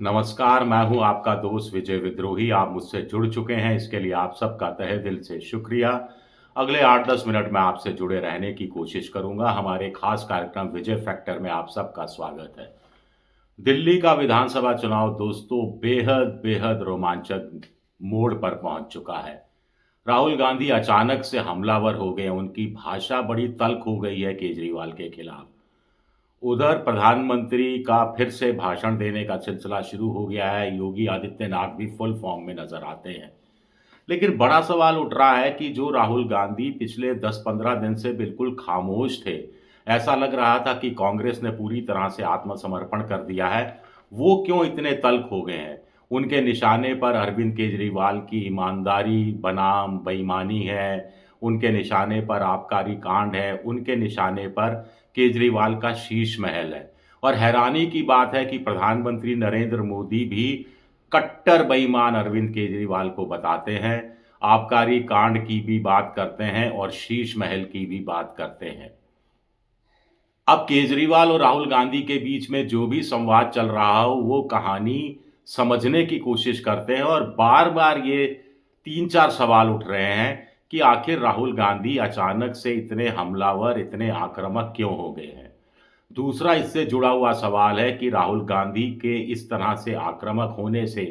नमस्कार, मैं हूं आपका दोस्त विजय विद्रोही। आप मुझसे जुड़ चुके हैं, इसके लिए आप सबका तहे दिल से शुक्रिया। अगले 8-10 मिनट में आपसे जुड़े रहने की कोशिश करूंगा। हमारे खास कार्यक्रम विजय फैक्टर में आप सबका स्वागत है। दिल्ली का विधानसभा चुनाव दोस्तों बेहद बेहद रोमांचक मोड़ पर पहुंच चुका है। राहुल गांधी अचानक से हमलावर हो गए, उनकी भाषा बड़ी तल्ख हो गई है केजरीवाल के खिलाफ। उधर प्रधानमंत्री का फिर से भाषण देने का सिलसिला शुरू हो गया है। योगी आदित्यनाथ भी फुल फॉर्म में नजर आते हैं। लेकिन बड़ा सवाल उठ रहा है कि जो राहुल गांधी पिछले 10-15 दिन से बिल्कुल खामोश थे, ऐसा लग रहा था कि कांग्रेस ने पूरी तरह से आत्मसमर्पण कर दिया है, वो क्यों इतने तल्ख हो गए हैं? उनके निशाने पर अरविंद केजरीवाल की ईमानदारी बनाम बेईमानी है, उनके निशाने पर आबकारी कांड है, उनके निशाने पर केजरीवाल का शीश महल है। और हैरानी की बात है कि प्रधानमंत्री नरेंद्र मोदी भी कट्टर बेईमान अरविंद केजरीवाल को बताते हैं, आबकारी कांड की भी बात करते हैं और शीश महल की भी बात करते हैं। अब केजरीवाल और राहुल गांधी के बीच में जो भी संवाद चल रहा हो, वो कहानी समझने की कोशिश करते हैं और बार बार ये 3-4 सवाल उठ रहे हैं कि आखिर राहुल गांधी अचानक से इतने हमलावर, इतने आक्रामक क्यों हो गए हैं। दूसरा इससे जुड़ा हुआ सवाल है कि राहुल गांधी के इस तरह से आक्रामक होने से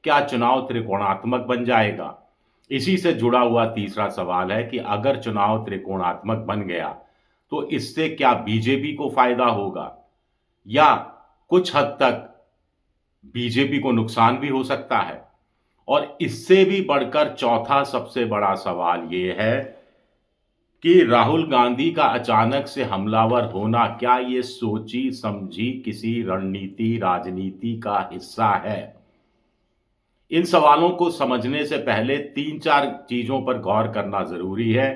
क्या चुनाव त्रिकोणात्मक बन जाएगा। इसी से जुड़ा हुआ तीसरा सवाल है कि अगर चुनाव त्रिकोणात्मक बन गया तो इससे क्या बीजेपी को फायदा होगा या कुछ हद तक बीजेपी को नुकसान भी हो सकता है। और इससे भी बढ़कर चौथा सबसे बड़ा सवाल यह है कि राहुल गांधी का अचानक से हमलावर होना क्या ये सोची समझी किसी रणनीति राजनीति का हिस्सा है। इन सवालों को समझने से पहले 3-4 चीजों पर गौर करना जरूरी है।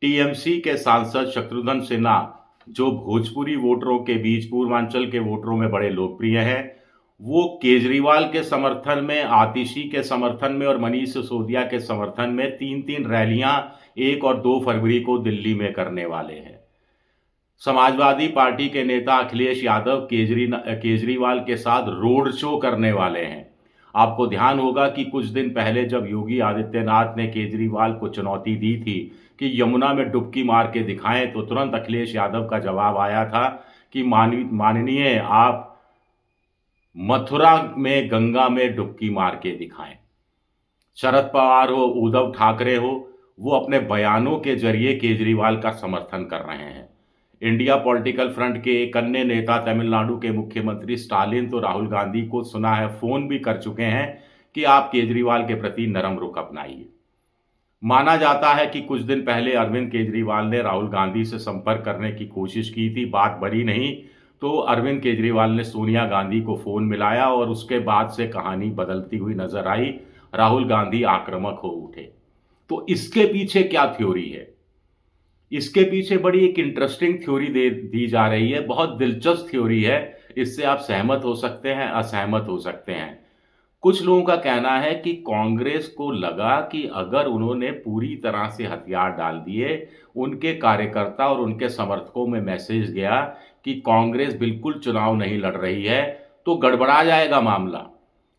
टीएमसी के सांसद शत्रुघ्न सिन्हा, जो भोजपुरी वोटरों के बीच पूर्वांचल के वोटरों में बड़े लोकप्रिय हैं, वो केजरीवाल के समर्थन में, आतिशी के समर्थन में और मनीष सिसोदिया के समर्थन में 3-3 रैलियां 1 और 2 फरवरी को दिल्ली में करने वाले हैं। समाजवादी पार्टी के नेता अखिलेश यादव केजरीवाल के साथ रोड शो करने वाले हैं। आपको ध्यान होगा कि कुछ दिन पहले जब योगी आदित्यनाथ ने केजरीवाल को चुनौती दी थी कि यमुना में डुबकी मार के दिखाएं, तो तुरंत अखिलेश यादव का जवाब आया था कि माननीय आप मथुरा में गंगा में डुबकी मार के दिखाएं। शरद पवार हो, उद्धव ठाकरे हो, वो अपने बयानों के जरिए केजरीवाल का समर्थन कर रहे हैं। इंडिया पॉलिटिकल फ्रंट के एक अन्य नेता तमिलनाडु के मुख्यमंत्री स्टालिन तो राहुल गांधी को सुना है फोन भी कर चुके हैं कि आप केजरीवाल के प्रति नरम रुख अपनाइए। माना जाता है कि कुछ दिन पहले अरविंद केजरीवाल ने राहुल गांधी से संपर्क करने की कोशिश की थी, बात बढ़ी नहीं तो अरविंद केजरीवाल ने सोनिया गांधी को फोन मिलाया और उसके बाद से कहानी बदलती हुई नजर आई। राहुल गांधी आक्रामक हो उठे। तो इसके पीछे क्या थ्योरी है? इसके पीछे बड़ी एक इंटरेस्टिंग थ्योरी दे दी जा रही है, बहुत दिलचस्प थ्योरी है। इससे आप सहमत हो सकते हैं, असहमत हो सकते हैं। कुछ लोगों का कहना है कि कांग्रेस को लगा कि अगर उन्होंने पूरी तरह से हथियार डाल दिए, उनके कार्यकर्ता और उनके समर्थकों में मैसेज गया कि कांग्रेस बिल्कुल चुनाव नहीं लड़ रही है, तो गड़बड़ा जाएगा मामला।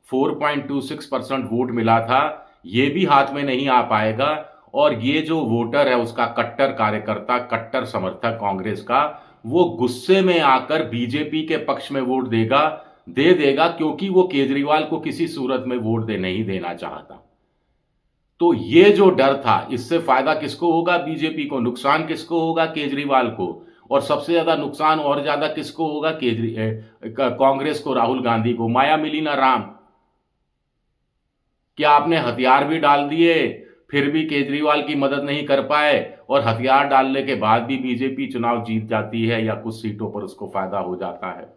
4.26% वोट मिला था, ये भी हाथ में नहीं आ पाएगा और ये जो वोटर है उसका कट्टर कार्यकर्ता, कट्टर समर्थक कांग्रेस का, वो गुस्से में आकर बीजेपी के पक्ष में वोट दे देगा क्योंकि वो केजरीवाल को किसी सूरत में वोट नहीं देना चाहता। तो ये जो डर था, इससे फायदा किसको होगा? बीजेपी को। नुकसान किसको होगा? केजरीवाल को। और सबसे ज्यादा नुकसान और ज्यादा किसको होगा? कांग्रेस को, राहुल गांधी को। माया मिली ना राम। क्या आपने हथियार भी डाल दिए फिर भी केजरीवाल की मदद नहीं कर पाए और हथियार डालने के बाद भी बीजेपी चुनाव जीत जाती है या कुछ सीटों पर उसको फायदा हो जाता है?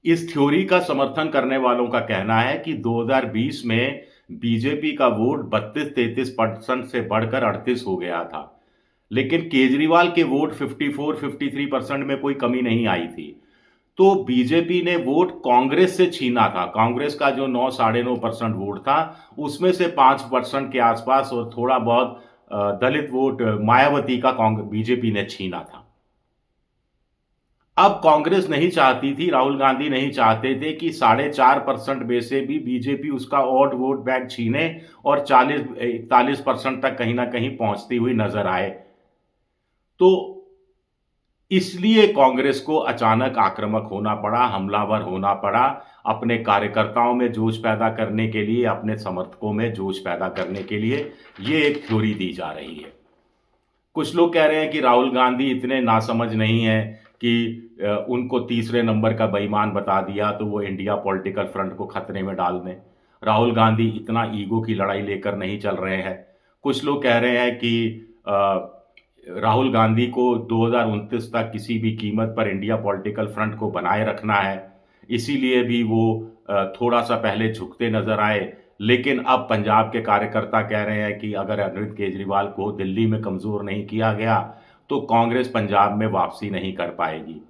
इस थ्योरी का समर्थन करने वालों का कहना है कि 2020 में बीजेपी का वोट 32-33% से बढ़कर 38 हो गया था, लेकिन केजरीवाल के वोट 54-53% में कोई कमी नहीं आई थी। तो बीजेपी ने वोट कांग्रेस से छीना था। कांग्रेस का जो 9-9.5% वोट था, उसमें से 5% के आसपास और थोड़ा बहुत दलित वोट मायावती का बीजेपी ने छीना था। अब कांग्रेस नहीं चाहती थी, राहुल गांधी नहीं चाहते थे कि 4.5% में से भी बीजेपी उसका ऑड वोट बैंक छीने और 40-41% तक कहीं ना कहीं पहुंचती हुई नजर आए। तो इसलिए कांग्रेस को अचानक आक्रामक होना पड़ा, हमलावर होना पड़ा, अपने कार्यकर्ताओं में जोश पैदा करने के लिए, अपने समर्थकों में जोश पैदा करने के लिए। ये एक थ्योरी दी जा रही है। कुछ लोग कह रहे हैं कि राहुल गांधी इतने नासमझ नहीं है कि उनको तीसरे नंबर का बेईमान बता दिया तो वो इंडिया पॉलिटिकल फ्रंट को खतरे में डाल दें। राहुल गांधी इतना ईगो की लड़ाई लेकर नहीं चल रहे हैं। कुछ लोग कह रहे हैं कि राहुल गांधी को 2029 तक किसी भी कीमत पर इंडिया पॉलिटिकल फ्रंट को बनाए रखना है, इसीलिए भी वो थोड़ा सा पहले झुकते नजर आए। लेकिन अब पंजाब के कार्यकर्ता कह रहे हैं कि अगर अरविंद केजरीवाल को दिल्ली में कमज़ोर नहीं किया गया तो कांग्रेस पंजाब में वापसी नहीं कर पाएगी।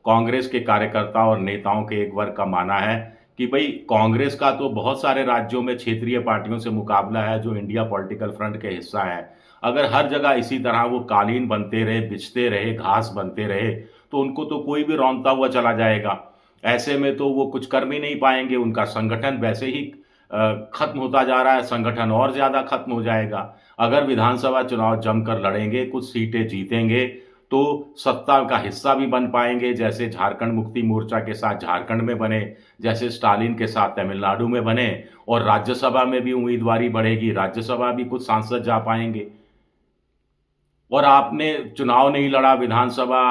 कांग्रेस के कार्यकर्ता और नेताओं के एक वर्ग का मानना है कि भाई कांग्रेस का तो बहुत सारे राज्यों में क्षेत्रीय पार्टियों से मुकाबला है जो इंडिया पॉलिटिकल फ्रंट के हिस्सा है। अगर हर जगह इसी तरह वो कालीन बनते रहे, बिछते रहे, घास बनते रहे तो उनको तो कोई भी रौंदता हुआ चला जाएगा। ऐसे में तो वो कुछ कर भी नहीं पाएंगे, उनका संगठन वैसे ही खत्म होता जा रहा है, संगठन और ज़्यादा खत्म हो जाएगा। अगर विधानसभा चुनाव जमकर लड़ेंगे, कुछ सीटें जीतेंगे तो सत्ता का हिस्सा भी बन पाएंगे, जैसे झारखंड मुक्ति मोर्चा के साथ झारखंड में बने, जैसे स्टालिन के साथ तमिलनाडु में बने, और राज्यसभा में भी उम्मीदवारी बढ़ेगी, राज्यसभा भी कुछ सांसद जा पाएंगे। और आपने चुनाव नहीं लड़ा विधानसभा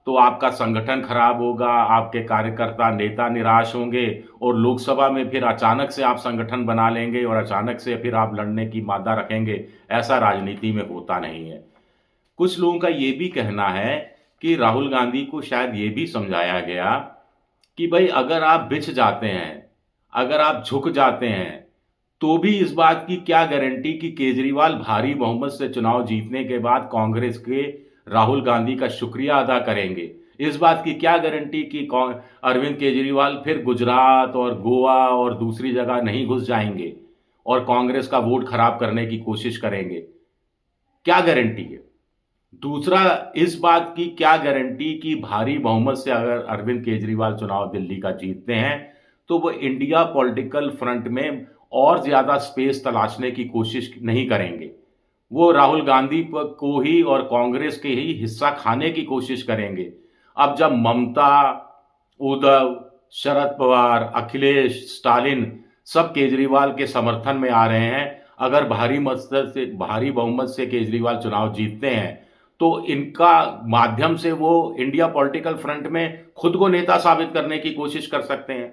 तो आपका संगठन खराब होगा, आपके कार्यकर्ता नेता निराश होंगे और लोकसभा में फिर अचानक से आप संगठन बना लेंगे और अचानक से फिर आप लड़ने की मादा रखेंगे। ऐसा राजनीति में होता नहीं है। कुछ लोगों का ये भी कहना है कि राहुल गांधी को शायद ये भी समझाया गया कि भाई अगर आप बिछ जाते हैं, अगर आप झुक जाते हैं तो भी इस बात की क्या गारंटी कि केजरीवाल भारी बहुमत से चुनाव जीतने के बाद कांग्रेस के राहुल गांधी का शुक्रिया अदा करेंगे। इस बात की क्या गारंटी कि अरविंद केजरीवाल फिर गुजरात और गोवा और दूसरी जगह नहीं घुस जाएंगे और कांग्रेस का वोट खराब करने की कोशिश करेंगे? क्या गारंटी है? दूसरा, इस बात की क्या गारंटी कि भारी बहुमत से अगर अरविंद केजरीवाल चुनाव दिल्ली का जीतते हैं तो वो इंडिया पॉलिटिकल फ्रंट में और ज्यादा स्पेस तलाशने की कोशिश नहीं करेंगे। वो राहुल गांधी को ही और कांग्रेस के ही हिस्सा खाने की कोशिश करेंगे। अब जब ममता, उद्धव, शरद पवार, अखिलेश, स्टालिन सब केजरीवाल के समर्थन में आ रहे हैं, अगर भारी बहुमत से केजरीवाल चुनाव जीतते हैं तो इनका माध्यम से वो इंडिया पॉलिटिकल फ्रंट में खुद को नेता साबित करने की कोशिश कर सकते हैं।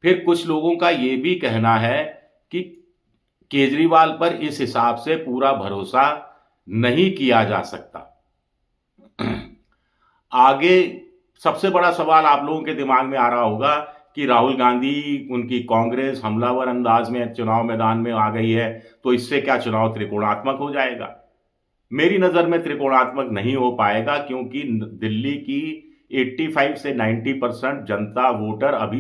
फिर कुछ लोगों का ये भी कहना है कि केजरीवाल पर इस हिसाब से पूरा भरोसा नहीं किया जा सकता। आगे सबसे बड़ा सवाल आप लोगों के दिमाग में आ रहा होगा कि राहुल गांधी, उनकी कांग्रेस हमलावर अंदाज में चुनाव मैदान में आ गई है तो इससे क्या चुनाव त्रिकोणात्मक हो जाएगा? मेरी नजर में त्रिकोणात्मक नहीं हो पाएगा, क्योंकि दिल्ली की 85 से 90% जनता वोटर अभी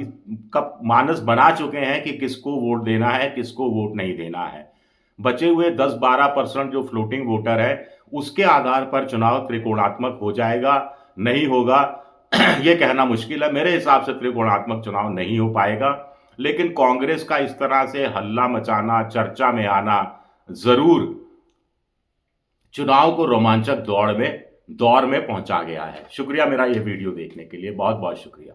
कब मानस बना चुके हैं कि किसको वोट देना है, किसको वोट नहीं देना है। बचे हुए 10-12% जो फ्लोटिंग वोटर है उसके आधार पर चुनाव त्रिकोणात्मक हो जाएगा, नहीं होगा यह कहना मुश्किल है। मेरे हिसाब से त्रिकोणात्मक चुनाव नहीं हो पाएगा, लेकिन कांग्रेस का इस तरह से हल्ला मचाना, चर्चा में आना जरूर चुनाव को रोमांचक दौर में पहुंचा गया है। शुक्रिया मेरा यह वीडियो देखने के लिए, बहुत बहुत शुक्रिया।